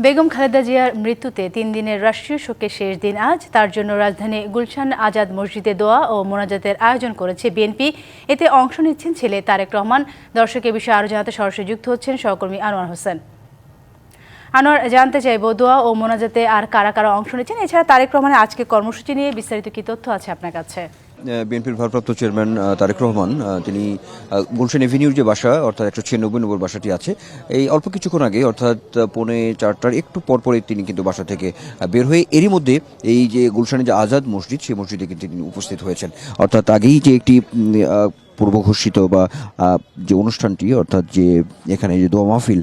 বেগম খালেদা জিয়ার মৃত্যুতে 3 দিনের রাষ্ট্রীয় শোকের শেষ দিন আজ। তার জন্য রাজধানী গুলশান আজাদ মসজিদে দোয়া ও মোনাজাতের আয়োজন করেছে বিএনপি। এতে অংশ নিচ্ছেন ছেলে তারেক রহমান। দর্শক এ বিষয়ে আরও জানাতে সরাসরি যুক্ত হচ্ছেন সহকর্মী আনোয়ার হোসেন। আনোয়ার, জানতে চাইব দোয়া ও মোনাজাতে আর কারা কারা অংশ নিচ্ছেন, এছাড়া তারেক রহমানের আজকে কর্মসূচি নিয়ে বিস্তারিত কি তথ্য আছে আপনার কাছে? বিএনপির ভারপ্রাপ্ত চেয়ারম্যান তারেক রহমান তিনি গুলশান এভিনিউর যে বাসা অর্থাৎ 196 নম্বর বাসাটি আছে, এই অল্প কিছুক্ষণ আগে অর্থাৎ 3:45 একটু পরপরই তিনি কিন্তু বাসা থেকে বের হয়ে এরই মধ্যে এই যে গুলশানের যে আজাদ মসজিদ সেই মসজিদে কিন্তু তিনি উপস্থিত হয়েছেন। অর্থাৎ আগেই যে একটি পূর্ব ঘোষিত বা যে অনুষ্ঠানটি অর্থাৎ যে এখানে যে দোয়া মাহফিল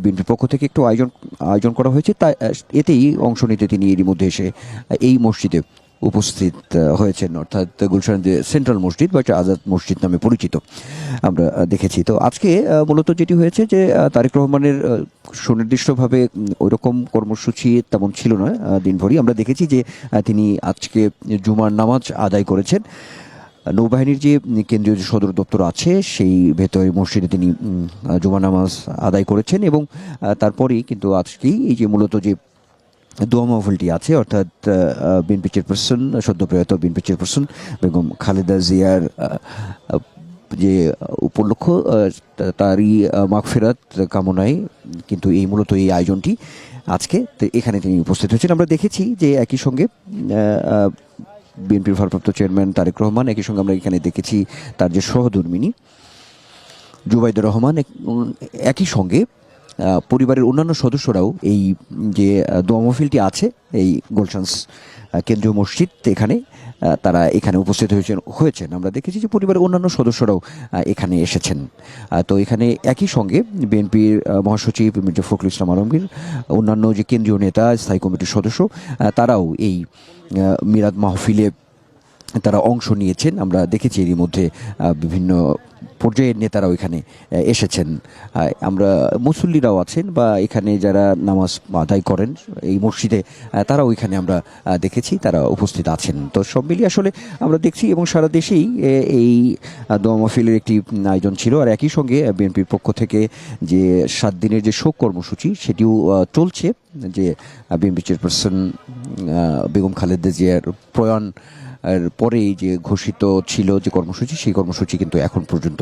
বিএনপির পক্ষ থেকে একটু আয়োজন করা হয়েছে, তা এতেই অংশ নিতে তিনি এরই মধ্যে এসে এই মসজিদে উপস্থিত হয়েছেন। অর্থাৎ গুলশান যে সেন্ট্রাল মসজিদ বা আজাদ মসজিদ নামে পরিচিত আমরা দেখেছি। তো আজকে মূলত যেটি হয়েছে যে তারেক রহমানের সুনির্দিষ্টভাবে ওইরকম কর্মসূচি তেমন ছিল না দিনভরই। আমরা দেখেছি যে তিনি আজকে জুমার নামাজ আদায় করেছেন। নৌবাহিনীর যে কেন্দ্রীয় যে সদর দপ্তর আছে সেই ভেতরে মসজিদে তিনি জুমা নামাজ আদায় করেছেন এবং তারপরেই কিন্তু আজকেই এই যে মূলত যে দোয়া মাহফিলটি আছে অর্থাৎ বিএনপি চেয়ারপারসন সদ্যপ্রয়াত বিএনপি চেয়ারপারসন বেগম খালেদা জিয়ার যে উপলক্ষ তারই মাগফিরাত কামনায় কিন্তু এই মূলত এই আয়োজনটি আজকে এখানে তিনি উপস্থিত হয়েছেন। আমরা দেখেছি যে একই সঙ্গে বিএনপির ভারপ্রাপ্ত চেয়ারম্যান তারেক রহমান, একই সঙ্গে আমরা এখানে দেখেছি তার যে সহধর্মিণী জুবাইদুর রহমান, একই সঙ্গে পরিবারের অন্যান্য সদস্যরাও এই যে দোয়া মাহফিলটি আছে এই গুলশান কেন্দ্রীয় মসজিদ এখানে তারা এখানে উপস্থিত হয়েছেন। আমরা দেখেছি যে পরিবারের অন্যান্য সদস্যরাও এখানে এসেছেন। তো এখানে একই সঙ্গে বিএনপির মহাসচিব মির্জা ফখরুল ইসলাম আলমগীর, অন্যান্য যে কেন্দ্রীয় নেতা, স্থায়ী কমিটির সদস্য তারাও এই মিলাদ মাহফিলে তারা অংশ নিয়েছেন। আমরা দেখেছি এরই মধ্যে বিভিন্ন পর্যায়ের নেতারাও এখানে এসেছেন। আমরা মুসল্লিরাও আছেন বা এখানে যারা নামাজ আদায় করেন এই মসজিদে তারাও এখানে আমরা দেখেছি তারা উপস্থিত আছেন। তো সব মিলিয়ে আসলে আমরা দেখছি এবং সারা দেশেই এই দোয়া মাহফিলের একটি আয়োজন ছিল। আর একই সঙ্গে বিএনপির পক্ষ থেকে যে 7 দিনের যে শোক কর্মসূচি সেটিও চলছে, যে বিএনপি চেয়ারপারসন বেগম খালেদা জিয়ার প্রয়াণ আর পরেই যে ঘোষিত ছিল যে কর্মসূচি সেই কর্মসূচি কিন্তু এখন পর্যন্ত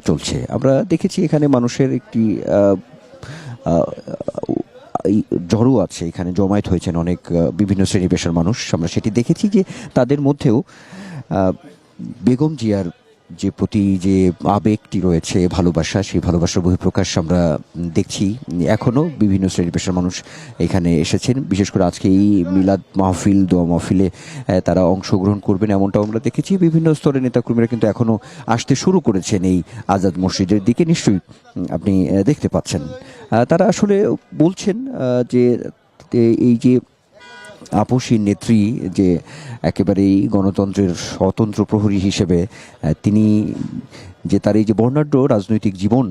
চলছে। আমরা দেখেছি এখানে মানুষের একটি জড়ো আছে, এখানে জমায়েত হয়েছেন অনেক বিভিন্ন শ্রেণী পেশার মানুষ। আমরা সেটি দেখেছি যে তাদের মধ্যেও বেগম জিয়ার যে প্রতি যে আবেগটি রয়েছে, ভালোবাসা, সেই ভালোবাসার বহিঃপ্রকাশ আমরা দেখছি। এখনও বিভিন্ন শ্রেণী পেশার মানুষ এখানে এসেছেন। বিশেষ করে আজকে এই মিলাদ মাহফিল দোয়া মাহফিলে তারা অংশগ্রহণ করবেন এমনটাও আমরা দেখেছি। বিভিন্ন স্তরের নেতাকর্মীরা কিন্তু এখনও আসতে শুরু করেছেন এই আজাদ মসজিদের দিকে, নিশ্চয়ই আপনি দেখতে পাচ্ছেন। তারা আসলে বলছেন যে এই যে আপসী নেত্রী যে একেবারেই গণতন্ত্রের স্বতন্ত্র প্রহরী হিসেবে তিনি যে তার এই যে বর্ণাঢ্য রাজনৈতিক জীবন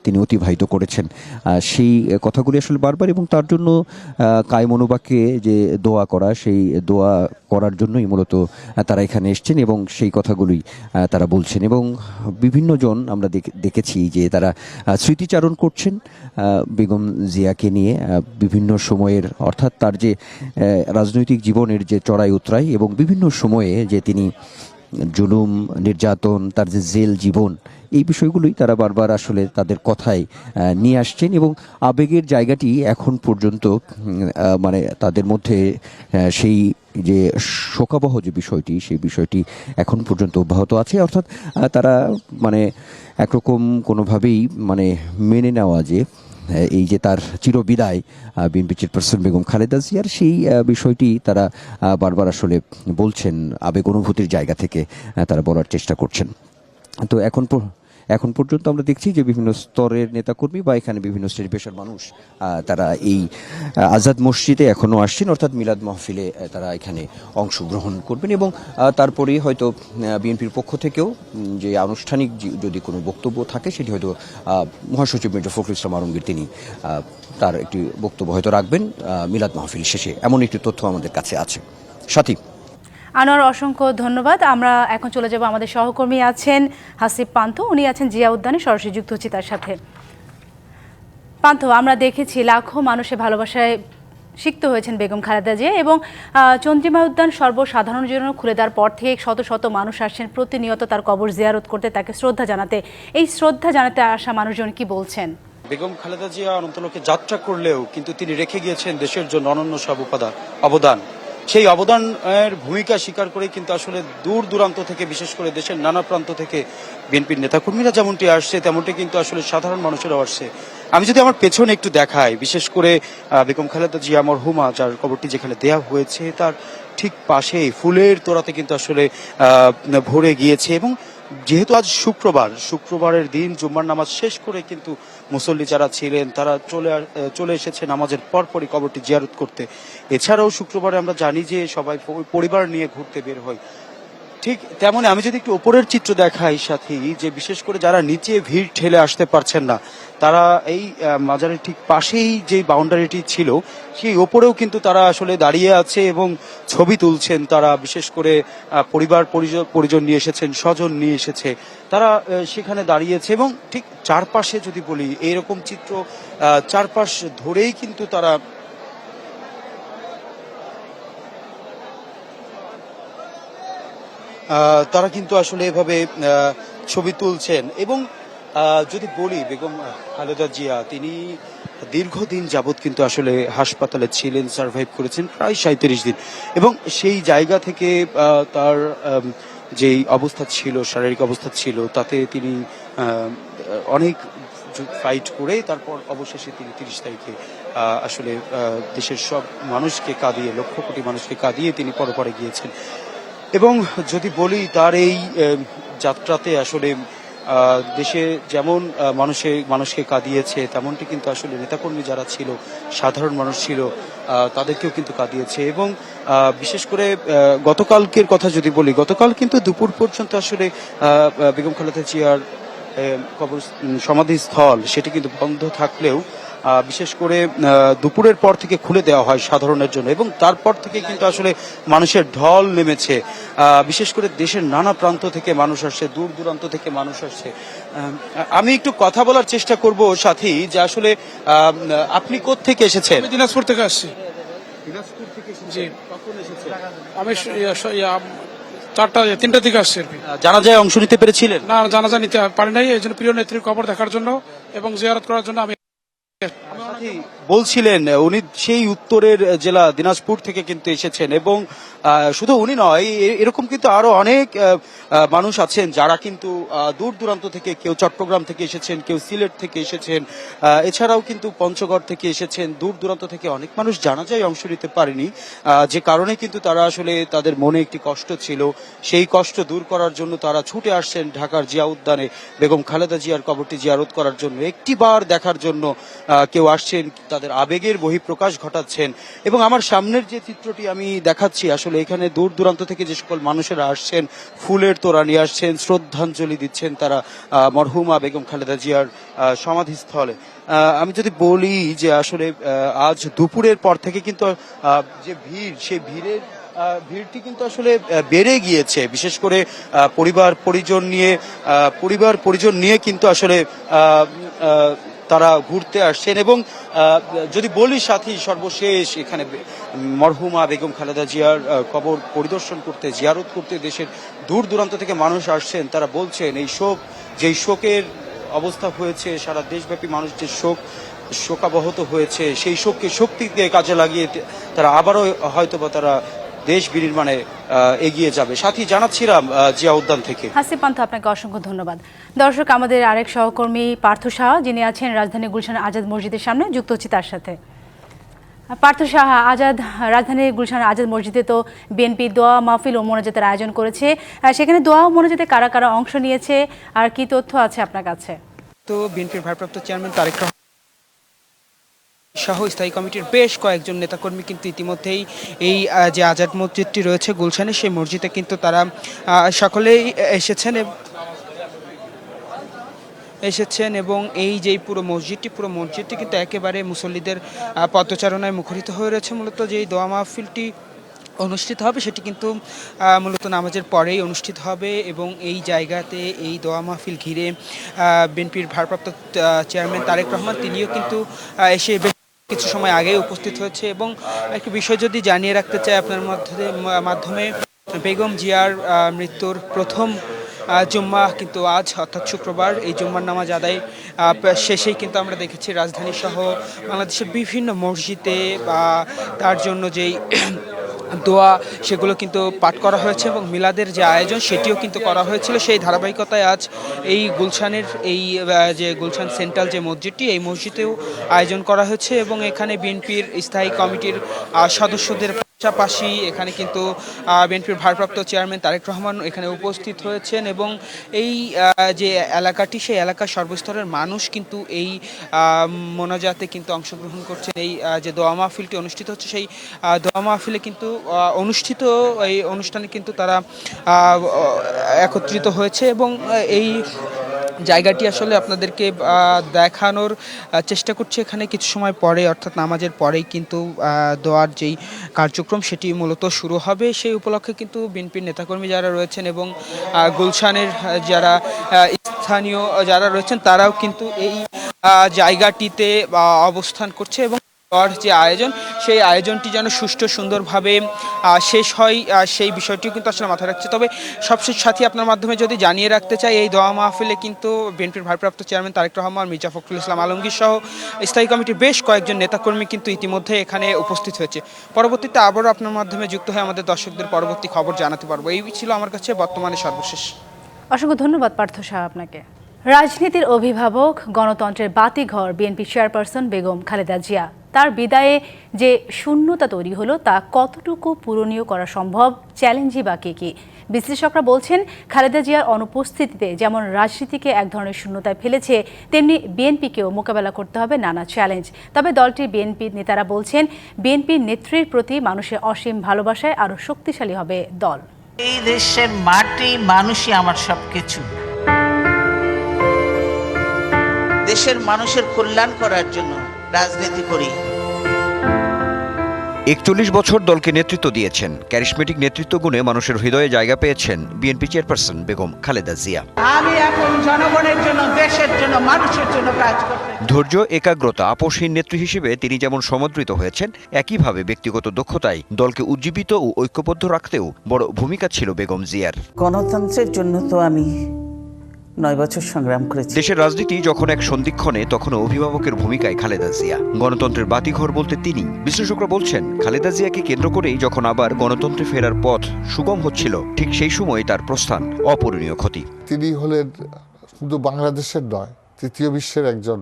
তিনি অতিবাহিত করেছেন, সেই কথাগুলি আসলে বারবার এবং তার জন্য কায়মনোবাক্যে যে দোয়া করা, সেই দোয়া করার জন্যই মূলত তারা এখানে এসছেন এবং সেই কথাগুলি তারা বলছেন। এবং বিভিন্ন জন আমরা দেখেছি যে তারা স্মৃতিচারণ করছেন বেগম জিয়াকে নিয়ে বিভিন্ন সময়ের, অর্থাৎ তার যে রাজনৈতিক জীবনের যে চড়াই উতরাই এবং বিভিন্ন সময়ে যে তিনি জুলুম নির্যাতন, তার যে জেল জীবন, এই বিষয়গুলোই তারা বারবার আসলে তাদের কথায় নিয়ে আসছেন এবং আবেগের জায়গাটি এখন পর্যন্ত মানে তাদের মধ্যে সেই যে শোকাবহ যে বিষয়টি সেই বিষয়টি এখন পর্যন্ত অব্যাহত আছে। অর্থাৎ তারা মানে একরকম কোনোভাবেই মানে মেনে নেওয়া যে এই যে তার চিরবিদায় বিএনপি চেয়ারপারসন বেগম খালেদা জিয়ার, সেই বিষয়টি তারা বারবার আসলে বলছেন, আবেগ অনুভূতির জায়গা থেকে তারা বলার চেষ্টা করছেন। তো এখন পর্যন্ত আমরা দেখছি যে বিভিন্ন স্তরের নেতাকর্মী বা এখানে বিভিন্ন শ্রেণী পেশার মানুষ তারা এই আজাদ মসজিদে এখনও আসছেন, অর্থাৎ মিলাদ মাহফিলে তারা এখানে অংশগ্রহণ করবেন এবং তারপরেই হয়তো বিএনপির পক্ষ থেকেও যে আনুষ্ঠানিক যদি কোনো বক্তব্য থাকে সেটি হয়তো মহাসচিব মির্জা ফখরুল ইসলাম আলমগীর তিনি তার একটি বক্তব্য হয়তো রাখবেন মিলাদ মাহফিল শেষে, এমন একটি তথ্য আমাদের কাছে আছে। সাথী আনোয়ার, অসংখ্য ধন্যবাদ। আমরা এখন চলে যাব, আমাদের সহকর্মী আছেন হাসিব পান্থ, উনি আছেন জিয়া উদ্যানে, সরাসরি যুক্ত হচ্ছি তার সাথে। পান্থ, আমরা দেখেছি লাখো মানুষের ভালোবাসায় সিক্ত হয়েছেন বেগম খালেদা জিয়া এবং চন্দ্রিমা উদ্যান সর্বসাধারণের জন্য খুলে দেওয়ার পর থেকে শত শত মানুষ আসছেন প্রতিনিয়ত তার কবর জিয়ারত করতে, তাকে শ্রদ্ধা জানাতে। এই শ্রদ্ধা জানাতে আসা মানুষজন কি বলছেন? বেগম খালেদা জিয়া অনন্তলোকে যাত্রা করলেও কিন্তু তিনি রেখে গিয়েছেন দেশের জন্য অনন্য সব অবদান। সেই অবদানের ভূমিকা স্বীকার করে কিন্তু আসলে দূর দূরান্ত থেকে, বিশেষ করে দেশের নানা প্রান্ত থেকে বিএনপির নেতাকর্মীরা যেমনটি আসছে তেমনটি কিন্তু আসলে সাধারণ মানুষেরাও আসছে। আমি যদি আমার পেছনে একটু দেখাই, বিশেষ করে বেগম খালেদা জিয়া মরহুমা যার কবরটি যেখানে দেয়া হয়েছে তার ঠিক পাশেই ফুলের তোড়াতে কিন্তু আসলে ভরে গিয়েছে। এবং যেহেতু আজ শুক্রবারের দিন জুম্মার নামাজ শেষ করে কিন্তু মুসল্লি যারা ছিলেন তারা চলে এসেছে নামাজের পরপরই কবরটি জিয়ারত করতে। এছাড়াও শুক্রবারে আমরা জানি যে সবাই পরিবার নিয়ে ঘুরতে বের হয়। ঠিক তেমনি আমি যদি একটু উপরের চিত্র দেখাই সাথী, যে বিশেষ করে যারা নিচে ভিড় ঠেলে আসতে পারছেন না তারা এই মাজারের ঠিক পাশেই যে বাউন্ডারিটি ছিল সেই ওপরেও কিন্তু তারা আসলে দাঁড়িয়ে আছে এবং ছবি তুলছেন। তারা বিশেষ করে পরিজন নিয়ে এসেছেন, স্বজন নিয়ে এসেছে, তারা সেখানে দাঁড়িয়েছে। এবং ঠিক চারপাশে যদি বলি এইরকম চিত্র চারপাশ ধরেই কিন্তু তারা কিন্তু আসলে এভাবে ছবি তুলছেন। এবং যদি বলি বেগম খালেদা জিয়া তিনি দীর্ঘদিন যাবৎ কিন্তু আসলে হাসপাতালে ছিলেন, সার্ভাইভ করেছেন প্রায় 37 দিন। এবং সেই জায়গা থেকে তার যেই অবস্থা ছিল, শারীরিক অবস্থা ছিল, তাতে তিনি অনেক ফাইট করে তারপর অবশেষে তিনি 30 তারিখে আসলে দেশের সব মানুষকে কাঁদিয়ে, লক্ষ কোটি মানুষকে কাঁদিয়ে তিনি পরপারে গিয়েছেন। এবং যদি বলি তার এই যাত্রাতে আসলে দেশে যেমন মানুষকে কাঁদিয়েছে তেমনটি কিন্তু আসলে নেতাকর্মী যারা ছিল, সাধারণ মানুষ ছিল, তাদেরকেও কিন্তু কাঁদিয়েছে। এবং বিশেষ করে গতকালকের কথা যদি বলি, গতকাল কিন্তু দুপুর পর্যন্ত আসলে বেগম খালেদা জিয়ার সমাধিস্থল সেটি কিন্তু বন্ধ থাকলেও বিশেষ করে দুপুরের পর থেকে খুলে দেওয়া হয় সাধারণের জন্য। এবং তারপর থেকে কিন্তু আসলে মানুষের ঢল নেমেছে। বিশেষ করে দেশের নানা প্রান্ত থেকে মানুষ আসছে, দূর দূরান্ত থেকে মানুষ আসছে। আমি একটু কথা বলার চেষ্টা করব সাথী, যে আসলে আপনি কোত্থেকে এসেছেন? দিনাজপুর থেকে আসছি। দিনাজপুর থেকে জি। কখন এসেছেন? আমি 3টা থেকে আসছি আর কি। জানাজায় অংশ নিতে পেরেছিলেন? না, জানাজা নিতে পারি নাই, এই জন্য প্রিয় নেত্রীর কবর দেখার জন্য এবং জিয়ারত করার জন্য আমি বলছিলেন উনি সেই উত্তরের জেলা দিনাজপুর থেকে কিন্তু এসেছেন। এবং শুধু উনি নয়, এরকম কিন্তু আরো অনেক মানুষ আছেন যারা কিন্তু দূর দূরান্ত থেকে, কেউ চট্টগ্রাম থেকে এসেছেন, কেউ সিলেট থেকে এসেছেন, এছাড়াও কিন্তু পঞ্চগড় থেকে এসেছেন। দূর দূরান্ত থেকে অনেক মানুষ জানাজায় অংশ নিতে পারেনি, যে কারণে কিন্তু তারা আসলে তাদের মনে একটি কষ্ট ছিল, সেই কষ্ট দূর করার জন্য তারা ছুটে আসছেন ঢাকার জিয়া উদ্যানে বেগম খালেদা জিয়ার কবরটি জিয়ারত করার জন্য, একটিবার দেখার জন্য কেউ আসছেন, তাদের আবেগের বহিঃপ্রকাশ ঘটাচ্ছেন। এবং আমার সামনের যে চিত্রটি আমি দেখাচ্ছি, আসলে এখানে দূর দূরান্ত থেকে যে সকল মানুষেরা আসছেন, ফুলের তোড়া নিয়ে আসছেন, শ্রদ্ধাঞ্জলি দিচ্ছেন তারা মরহুমা বেগম খালেদা জিয়ার সমাধিস্থলে। আমি যদি বলি যে আসলে আজ দুপুরের পর থেকে কিন্তু যে ভিড়, সেই ভিড়টি কিন্তু আসলে বেড়ে গিয়েছে। বিশেষ করে পরিবার পরিজন নিয়ে কিন্তু আসলে তারা ঘুরতে আসছেন। এবং যদি বলি সাথী, সর্বশেষ এখানে মরহুমা বেগম খালেদা জিয়ার কবর পরিদর্শন করতে, জিয়ারত করতে দেশের দূর দূরান্ত থেকে মানুষ আসছেন। তারা বলছেন এই যেই শোকের অবস্থা হয়েছে, সারা দেশব্যাপী মানুষ যে শোকাবহত হয়েছে, সেই শোককে শক্তিকে কাজে লাগিয়ে তারা আবারও হয়তোবা তারা দেশ বিনির্মাণে এগিয়ে যাবে। সাথী, জানাচ্ছিলাম জিয়া উদ্যান থেকে। হাসিব পান্থ, আপনাকে অসংখ্য ধন্যবাদ। দর্শক, আমাদের আরেক সহকর্মী পার্থ সাহা, যিনি আছেন রাজধানী গুলশান আজাদ মসজিদের সামনে, যুক্ত হচ্ছি তার সাথে। পার্থ সাহা, রাজধানী গুলশান আজাদ মসজিদে তো বিএনপি দোয়া মাহফিল ও মোনাজাতের আয়োজন করেছে, সেখানে দোয়া ও মোনাজাতে কারা কারা অংশ নিয়েছে আর কি তথ্য আছে আপনার কাছে? তো বিএনপির ভারপ্রাপ্ত চেয়ারম্যান তারেক রহমান সহ স্থায়ী কমিটির বেশ কয়েকজন নেতাকর্মী কিন্তু ইতিমধ্যেই এই যে আজাদ মসজিদটি রয়েছে গুলশানে, সেই মসজিদে কিন্তু তারা সকলেই এসেছেন এবং এই যে পুরো মসজিদটি কিন্তু একেবারে মুসল্লিদের পদচারণায় মুখরিত হয়ে রয়েছে। মূলত যেই দোয়া মাহফিলটি অনুষ্ঠিত হবে সেটি কিন্তু মূলত নামাজের পরেই অনুষ্ঠিত হবে এবং এই জায়গাতে এই দোয়া মাহফিল ঘিরে বিএনপির ভারপ্রাপ্ত চেয়ারম্যান তারেক রহমান তিনিও কিন্তু এসে কিছু সময় আগেই উপস্থিত হয়েছে। এবং একটি বিষয় যদি জানিয়ে রাখতে চাই আপনার মাধ্যমে, বেগম জিয়ার মৃত্যুর প্রথম জুম্মা কিন্তু আজ, অর্থাৎ শুক্রবার। এই জুম্মার নামাজ আদায় শেষেই কিন্তু আমরা দেখেছি রাজধানী সহ বাংলাদেশের বিভিন্ন মসজিদে তার জন্য যেই দোয়া সেগুলো কিন্তু পাঠ করা হয়েছে এবং মিলাদের যে আয়োজন সেটিও কিন্তু করা হয়েছিল। সেই ধারাবাহিকতায় আজ এই গুলশানের এই যে গুলশান সেন্ট্রাল যে মসজিদটি, এই মসজিদেও আয়োজন করা হয়েছে এবং এখানে বিএনপির স্থায়ী কমিটির সদস্যদের পাশাপাশি এখানে কিন্তু বিএনপির ভারপ্রাপ্ত চেয়ারম্যান তারেক রহমান এখানে উপস্থিত হয়েছেন এবং এই যে এলাকাটি, সেই এলাকার সর্বস্তরের মানুষ কিন্তু এই মোনাজাতে কিন্তু অংশগ্রহণ করছেন। এই যে দোয়া মাহফিলটি অনুষ্ঠিত হচ্ছে, সেই দোয়া মাহফিলে কিন্তু এই অনুষ্ঠানে কিন্তু তারা একত্রিত হয়েছে এবং এই জায়গাটি আসলে আপনাদেরকে দেখানোর চেষ্টা করছি। এখানে কিছু সময় পরে, অর্থাৎ নামাজের পরেই কিন্তু দোয়ার যেই কার্যক্রম সেটি মূলত শুরু হবে। সেই উপলক্ষে কিন্তু বিএনপির নেতাকর্মী যারা রয়েছেন এবং গুলশানের যারা স্থানীয় যারা রয়েছেন তারাও কিন্তু এই জায়গাটিতে অবস্থান করছে এবং যে আয়োজন, সেই আয়োজনটি যেন সুষ্ঠু সুন্দরভাবে শেষ হয় সেই বিষয়টিও কিন্তু আসলে মাথায় রাখছে। তবে সবশেষ সাথী আপনার মাধ্যমে যদি জানিয়ে রাখতে চাই, এই দোয়া মাহফিলে কিন্তু বিএনপির ভারপ্রাপ্ত চেয়ারম্যান তারেক রহমান, মির্জা ফখরুল ইসলাম আলমগীর সহ স্থায়ী কমিটির বেশ কয়েকজন নেতাকর্মী কিন্তু ইতিমধ্যে এখানে উপস্থিত হয়েছে। পরবর্তীতে আবারও আপনার মাধ্যমে যুক্ত হয়ে আমাদের দর্শকদের পরবর্তী খবর জানাতে পারবো। এই ছিল আমার কাছে বর্তমানে সর্বশেষ। অসংখ্য ধন্যবাদ পার্থ শাহ আপনাকে। রাজনীতির অভিভাবক, গণতন্ত্রের বাতিঘর বিএনপি চেয়ারপারসন বেগম খালেদা জিয়া, তার বিদায়ে যে শূন্যতা তৈরি হলো তা কতটুকু পূরণীয় করা সম্ভব, চ্যালেঞ্জই বা কি? বিশ্লেষকরা বলছেন, খালেদা জিয়ার অনুপস্থিতিতে যেমন রাজনীতিকে এক ধরনের শূন্যতায় ফেলেছে, তেমনি বিএনপিকেও মোকাবেলা করতে হবে নানা চ্যালেঞ্জ। তবে দলটির বিএনপি নেতারা বলছেন, বিএনপির নেত্রীর প্রতি মানুষের অসীম ভালোবাসায় আরও শক্তিশালী হবে দল। এই দেশের মাটি, মানুষই আমার সবকিছু। দেশের মানুষের কল্যাণ করার জন্য রাজনীতি করি। ৪১ বছর দলকে নেতৃত্ব দিয়েছেন। ক্যারিসমেটিক নেতৃত্ব গুণে মানুষের হৃদয়ে জায়গা পেয়েছেন বিএনপি চেয়ারপারসন বেগম খালেদা জিয়া। আমি এখন জনগণের জন্য, দেশের জন্য, মানুষের জন্য কাজ করতে। ধৈর্য, একাগ্রতা, আপোষহীন নেত্রী হিসেবে তিনি যেমন সমদ্রিত হয়েছেন, একইভাবে ব্যক্তিগত দক্ষতায় দলকে উজ্জীবিত ও ঐক্যবদ্ধ রাখতেও বড় ভূমিকা ছিল বেগম জিয়ার। গণতন্ত্রের জন্য তো আমি 9 বছর সংগ্রাম করেছি। দেশের রাজনীতি যখন এক সন্ধিক্ষণে, তখন অভিভাবকের ভূমিকায় খালেদা জিয়া। গণতন্ত্রের বাতিঘর বলতে তিনি। বিশ্লেষকরা বলছেন, খালেদা জিয়াকে কেন্দ্র করেই যখন আবার গণতন্ত্রে ফেরার পথ সুগম হচ্ছিল, ঠিক সেই সময় তার প্রস্থান অপূরণীয় ক্ষতি। তিনি হলেন শুধু বাংলাদেশের নয়, তৃতীয় বিশ্বের একজন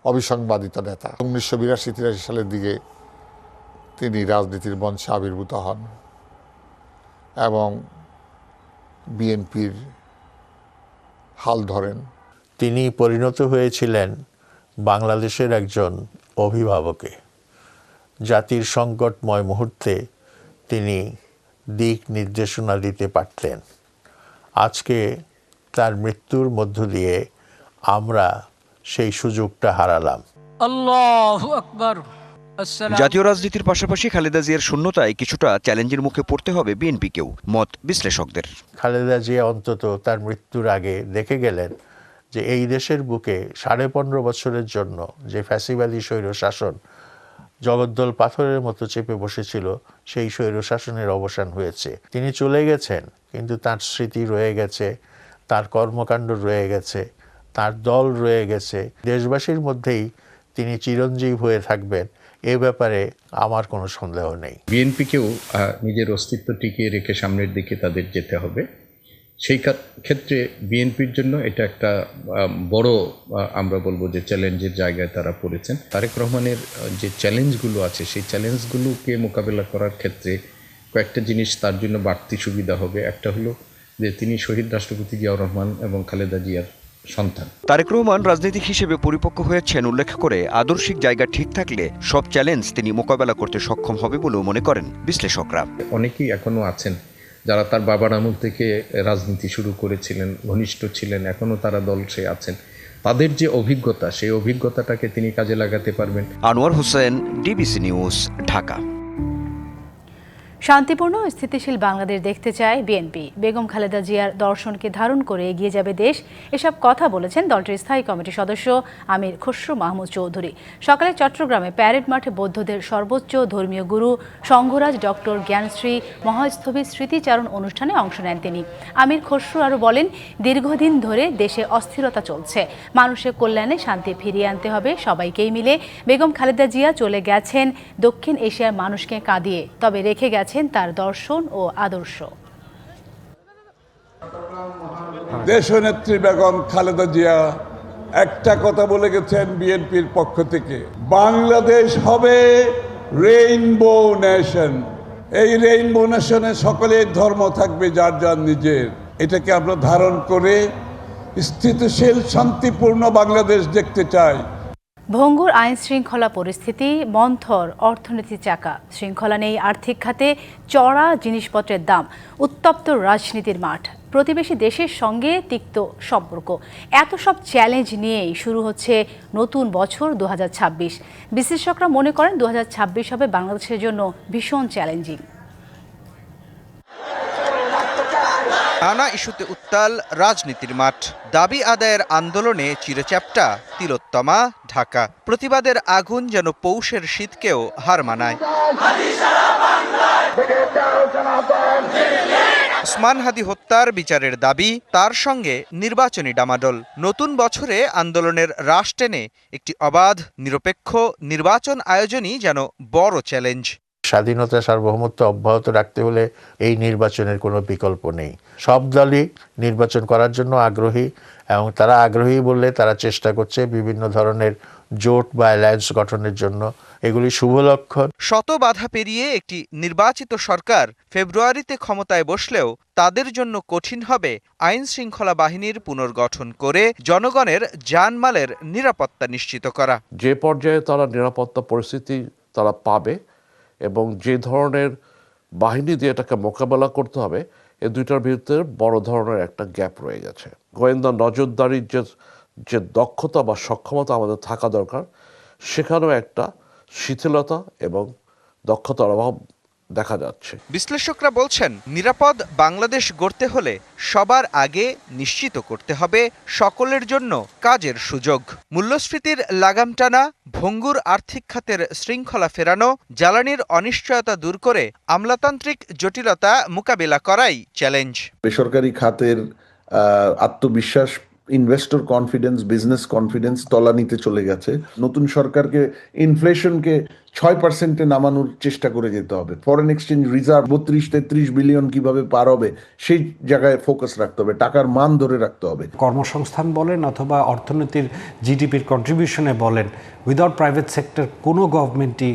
অবিসংবাদিত নেতা। 1982-83 সালের দিকে তিনি রাজনীতির মঞ্চে আবির্ভূত হন এবং বিএনপির হাল ধরেন। তিনি পরিণত হয়েছিলেন বাংলাদেশের একজন অভিভাবকে। জাতির সংকটময় মুহূর্তে তিনি দিক নির্দেশনা দিতে পারতেন। আজকে তার মৃত্যুর মধ্য দিয়ে আমরা সেই সুযোগটা হারালাম। আল্লাহু আকবার। জাতীয় রাজনীতির পাশাপাশি খালেদা জিয়ার শূন্যতায় কিছুটা চ্যালেঞ্জের মুখে পড়তে হবে বিএনপিকেও, মত বিশ্লেষকদের। খালেদা জিয়া অন্তত তার মৃত্যুর আগে দেখে গেলেন যে এই দেশের বুকে 15.5 বছরের জন্য যে ফ্যাসিবাদী স্বৈরশাসন জগদ্দল পাথরের মতো চেপে বসেছিল, সেই স্বৈরশাসনের অবসান হয়েছে। তিনি চলে গেছেন, কিন্তু তার স্মৃতি রয়ে গেছে, তার কর্মকাণ্ড রয়ে গেছে, তার দল রয়ে গেছে। দেশবাসীর মধ্যেই তিনি চিরঞ্জীব হয়ে থাকবেন, এ ব্যাপারে আমার কোনো সন্দেহ নেই। বিএনপিকেও নিজের অস্তিত্ব টিকিয়ে রেখে সামনের দিকে তাদের যেতে হবে। সেই ক্ষেত্রে বিএনপির জন্য এটা একটা বড়, আমরা বলবো যে চ্যালেঞ্জের জায়গায় তারা পড়েছেন। তারেক রহমানের যে চ্যালেঞ্জগুলো আছে, সেই চ্যালেঞ্জগুলোকে মোকাবেলা করার ক্ষেত্রে কয়েকটা জিনিস তার জন্য বাড়তি সুবিধা হবে। একটা হলো যে তিনি শহীদ রাষ্ট্রপতি জিয়াউর রহমান এবং খালেদা জিয়ার সন্তান। তারেক রহমান রাজনীতিক হিসেবে পরিপক্ক হয়েছেন উল্লেখ করে আদর্শিক জায়গা ঠিক থাকলে সব চ্যালেঞ্জ তিনি মোকাবেলা করতে সক্ষম হবে বলেও মনে করেন বিশ্লেষকরা। অনেকেই এখনো আছেন যারা তার বাবার আমল থেকে রাজনীতি শুরু করেছিলেন, ঘনিষ্ঠ ছিলেন, এখনো তারা দলে আছেন। তাদের যে অভিজ্ঞতা, সেই অভিজ্ঞতাটাকে তিনি কাজে লাগাতে পারবেন। Anwar Hossain, DBC news, Dhaka. শান্তিপূর্ণ ও স্থিতিশীল বাংলাদেশ দেখতে চায় বিএনপি। বেগম খালেদা জিয়ার দর্শনকে ধারণ করে এগিয়ে যাবে দেশ, এসব কথা বলেছেন দলটির স্থায়ী কমিটির সদস্য আমির খসরু মাহমুদ চৌধুরী। সকালে চট্টগ্রামে প্যারেড মাঠে বৌদ্ধদের সর্বোচ্চ ধর্মীয় গুরু সংঘরাজ ডক্টর জ্ঞানশ্রী মহাস্থবির স্মৃতিচারণ অনুষ্ঠানে অংশ নেন তিনি। আমির খসরু আরও বলেন, দীর্ঘদিন ধরে দেশে অস্থিরতা চলছে, মানুষের কল্যাণে শান্তি ফিরিয়ে আনতে হবে সবাইকেই মিলে। বেগম খালেদা জিয়া চলে গেছেন দক্ষিণ এশিয়ার মানুষকে কাঁদিয়ে, তবে রেখে গেছেন তার দর্শন ও আদর্শ। দেশনেত্রী বেগম খালেদা জিয়া একটা কথা বলে গেছেন বিএনপির পক্ষ থেকে, বাংলাদেশ হবে রেইনবো নেশন। এই রেইনবো নেশনে সকলের ধর্ম থাকবে যার যার নিজের। এটাকে আমরা ধারণ করে স্থিতিশীল শান্তিপূর্ণ বাংলাদেশ দেখতে চাই। ভঙ্গুর আইন শৃঙ্খলা পরিস্থিতি, মন্থর অর্থনীতির চাকা, শৃঙ্খলা নেই আর্থিক খাতে, চড়া জিনিসপত্রের দাম, উত্তপ্ত রাজনীতির মাঠ, প্রতিবেশী দেশের সঙ্গে তিক্ত সম্পর্ক, এত সব চ্যালেঞ্জ নিয়েই শুরু হচ্ছে নতুন বছর 2026। বিশ্লেষকরা মনে করেন 2026 হবে বাংলাদেশের জন্য ভীষণ চ্যালেঞ্জিং। নানা ইস্যুতে উত্তাল রাজনীতির মাঠ, দাবি আদায়ের আন্দোলনে চিরচ্যাপ্টা তিলোত্তমা ঢাকা, প্রতিবাদের আগুন যেন পৌষের শীতকেও হার মানায়। ওসমান হাদি হত্যার বিচারের দাবি, তার সঙ্গে নির্বাচনী ডামাডোল। নতুন বছরে আন্দোলনের রাশ টেনে একটি অবাধ নিরপেক্ষ নির্বাচন আয়োজনই যেন বড় চ্যালেঞ্জ। স্বাধীনতা সার্বভৌমত্ব অব্যাহত রাখতে হলে এই নির্বাচনের কোনো বিকল্প নেই। সব দলই নির্বাচন করার জন্য আগ্রহী, এবং তারা আগ্রহী বললে তারা চেষ্টা করছে বিভিন্ন ধরনের জোট বা অ্যালায়েন্স গঠনের জন্য। এগুলি শুভ লক্ষণ। শত বাধা পেরিয়ে একটি নির্বাচিত সরকার ফেব্রুয়ারিতে ক্ষমতায় বসলেও তাদের জন্য কঠিন হবে আইন শৃঙ্খলা বাহিনীর পুনর্গঠন করে জনগণের জানমালের নিরাপত্তা নিশ্চিত করা। যে পর্যায়ে তারা নিরাপত্তা পরিস্থিতি তারা পাবে এবং যে ধরনের বাহিনী দিয়ে এটাকে মোকাবেলা করতে হবে, এই দুইটার ভিতরে বড় ধরনের একটা গ্যাপ রয়ে গেছে। গোয়েন্দা নজরদারির যে দক্ষতা বা সক্ষমতা আমাদের থাকা দরকার, সেখানেও একটা শিথিলতা এবং দক্ষতার অভাব দেখা যাচ্ছে। বিশ্লেষকরা বলছেন, নিরাপদ বাংলাদেশ গড়তে হলে সবার আগে নিশ্চিত করতে হবে সকলের জন্য কাজের সুযোগ। মূল্যস্ফীতির লাগাম টানা, ভঙ্গুর আর্থিক খাতের শৃঙ্খলা ফেরানো, জ্বালানির অনিশ্চয়তা দূর করে আমলাতান্ত্রিক জটিলতা মোকাবিলা করাই চ্যালেঞ্জ। বেসরকারি খাতের আত্মবিশ্বাস, ইনভেস্টর কনফিডেন্স, বিজনেস কনফিডেন্স তলানিতে চলে গেছে। নতুন সরকারকে ইনফ্লেশনকে 6% নামানোর চেষ্টা করে যেতে হবে। ফরেন এক্সচেঞ্জ রিজার্ভ 32-33 বিলিয়ন কিভাবে পার হবে সেই জায়গায় ফোকাস রাখতে হবে, টাকার মান ধরে রাখতে হবে। কর্মসংস্থান বলেন অথবা অর্থনীতির জিডিপির কন্ট্রিবিউশনে বলেন, উইদাউট প্রাইভেট সেক্টর কোনো গভর্নমেন্টই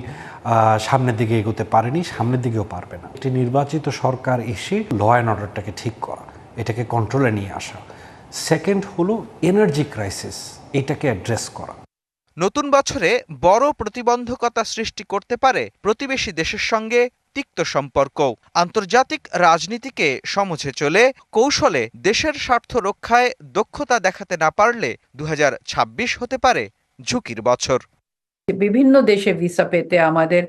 সামনের দিকে এগোতে পারেনি, সামনের দিকেও পারবে না। একটি নির্বাচিত সরকার এসে ল অ্যান্ড অর্ডারটাকে ঠিক করা, এটাকে কন্ট্রোলে নিয়ে আসা। সেকেন্ড হলো এনার্জি ক্রাইসিস, এটাকে অ্যাড্রেস করা। নতুন বছরে বড় প্রতিবন্ধকতা সৃষ্টি করতে পারে প্রতিবেশী দেশের সঙ্গে তিক্ত সম্পর্ক। আন্তর্জাতিক রাজনীতিকে সমঝে চলে কৌশলে দেশের স্বার্থ রক্ষায় দক্ষতা দেখাতে না পারলে 2026 হতে পারে ঝুঁকির বছর। বিভিন্ন দেশে ভিসা পেতে আমাদের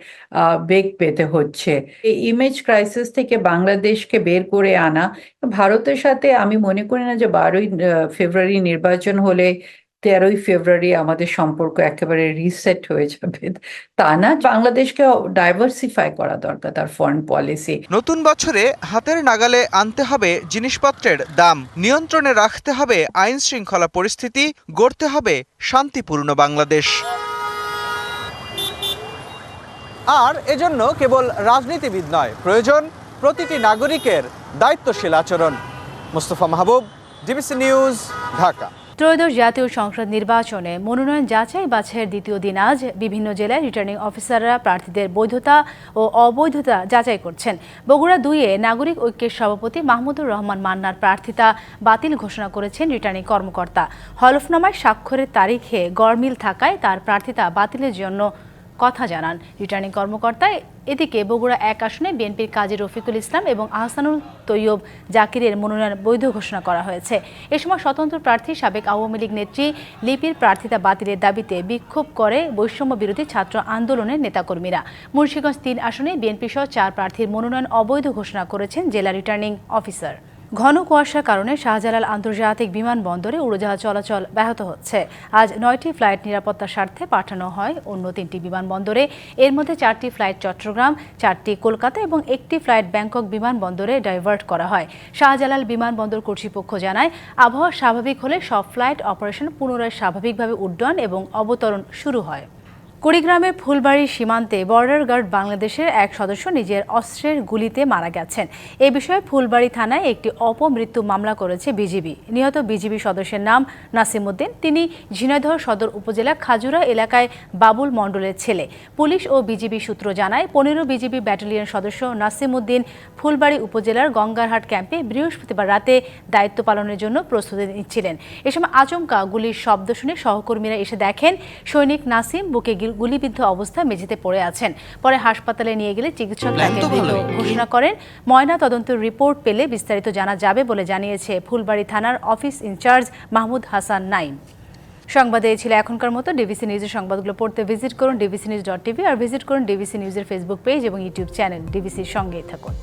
বেগ পেতে হচ্ছে। এই ইমেজ ক্রাইসিস থেকে বাংলাদেশকে বের করে আনা, ভারতের সাথে আমি মনে করি না যে 12ই ফেব্রুয়ারি নির্বাচন হলে 13ই ফেব্রুয়ারি আমাদের সম্পর্ক একেবারে রিসেট হয়ে যাবে, তা না। বাংলাদেশকে ডাইভার্সিফাই করা দরকার তার ফরেন পলিসি। নতুন বছরে হাতের নাগালে আনতে হবে জিনিসপত্রের দাম, নিয়ন্ত্রণে রাখতে হবে আইন শৃঙ্খলা পরিস্থিতি, গড়তে হবে শান্তিপূর্ণ বাংলাদেশ। আর এজন্য কেবল রাজনীতিবিদ নয়, প্রয়োজন প্রতিটি নাগরিকের দায়িত্বশীল আচরণ। মুস্তফা মাহবুব, ডিবিসি নিউজ, ঢাকা। ত্রয়োদশ জাতীয় সংসদ নির্বাচনে মনোনয়ন যাচাই বাছাইয়ের দ্বিতীয় দিন আজ বিভিন্ন জেলায় রিটার্নিং অফিসাররা প্রার্থীদের বৈধতা ও অবৈধতা যাচাই করছেন। বগুড়া 2-এ নাগরিক ঐক্যের সভাপতি মাহমুদুর রহমান মান্নার প্রার্থিতা বাতিল ঘোষণা করেছেন রিটার্নিং কর্মকর্তা। হলফনামায় স্বাক্ষরের তারিখে গড়মিল থাকায় তার প্রার্থিতা বাতিলের জন্য কথা জানান রিটার্নিং কর্মকর্তা। এদিকে বগুড়া 1 আসনে বিএনপির কাজী রফিকুল ইসলাম এবং আহসানুল তৈয়ব জাকিরের মনোনয়ন বৈধ ঘোষণা করা হয়েছে। এ সময় স্বতন্ত্র প্রার্থী সাবেক আওয়ামী লীগ নেত্রী লিপির প্রার্থিতা বাতিলের দাবিতে বিক্ষোভ করে বৈষম্য বিরোধী ছাত্র আন্দোলনের নেতাকর্মীরা। মুন্সিগঞ্জ 3 আসনে বিএনপি সহ 4 প্রার্থীর মনোনয়ন অবৈধ ঘোষণা করেছেন জেলা রিটার্নিং অফিসার। ঘন কুয়াশার কারণে শাহজালাল আন্তর্জাতিক বিমানবন্দরে উড়োজাহাজ চলাচল ব্যাহত হচ্ছে। আজ 9টি ফ্লাইট নিরাপত্তার স্বার্থে পাঠানো হয় অন্য 3টি বিমানবন্দরে। এর মধ্যে 4টি ফ্লাইট চট্টগ্রাম, 4টি কলকাতা এবং 1টি ফ্লাইট ব্যাংকক বিমানবন্দরে ডাইভার্ট করা হয়। শাহজালাল বিমানবন্দর কর্তৃপক্ষ জানায়, আবহাওয়া স্বাভাবিক হলে সব ফ্লাইট অপারেশন পুনরায় স্বাভাবিকভাবে উড্ডয়ন এবং অবতরণ শুরু হয়। কুড়িগ্রামের ফুলবাড়ি সীমান্তে বর্ডার গার্ড বাংলাদেশের এক সদস্য নিজের অস্ত্রের গুলিতে মারা গেছেন। এ বিষয়ে ফুলবাড়ি থানায় একটি অপমৃত্যু মামলা করেছে বিজিবি। নিহত বিজিবি সদস্যের নাম নাসিম উদ্দিন। তিনি ঝিনাইদহ সদর উপজেলা খাজুরা এলাকায় বাবুল মণ্ডলের ছেলে। পুলিশ ও বিজিবি সূত্র জানায়, 15 বিজিবি ব্যাটালিয়ন সদস্য নাসিম উদ্দিন ফুলবাড়ি উপজেলার গঙ্গারহাট ক্যাম্পে বৃহস্পতিবার রাতে দায়িত্ব পালনের জন্য প্রস্তুতি নিচ্ছিলেন। এ সময় আচমকা গুলির শব্দ শুনে সহকর্মীরা এসে দেখেন সৈনিক নাসিম বুকে গুলিবিদ্ধ অবস্থায় মেঝেতে পড়ে আছেন। পরে হাসপাতালে নিয়ে গেলে চিকিৎসক তাকে মৃত ঘোষণা করেন। ময়না তদন্তের রিপোর্ট পেলে বিস্তারিত জানা যাবে বলে জানিয়েছে ফুলবাড়ি থানার অফিস ইনচার্জ মাহমুদ হাসান নাইম। সংবাদে ছিল এখনকার মতো। ডিবিসি নিউজের সংবাদগুলো পড়তে ভিজিট করুন dbcnews.tv আর ভিজিট করুন ডিবিসি নিউজের ফেসবুক পেজ এবং ইউটিউব চ্যানেল। ডিবিসির সঙ্গেই থাকুন।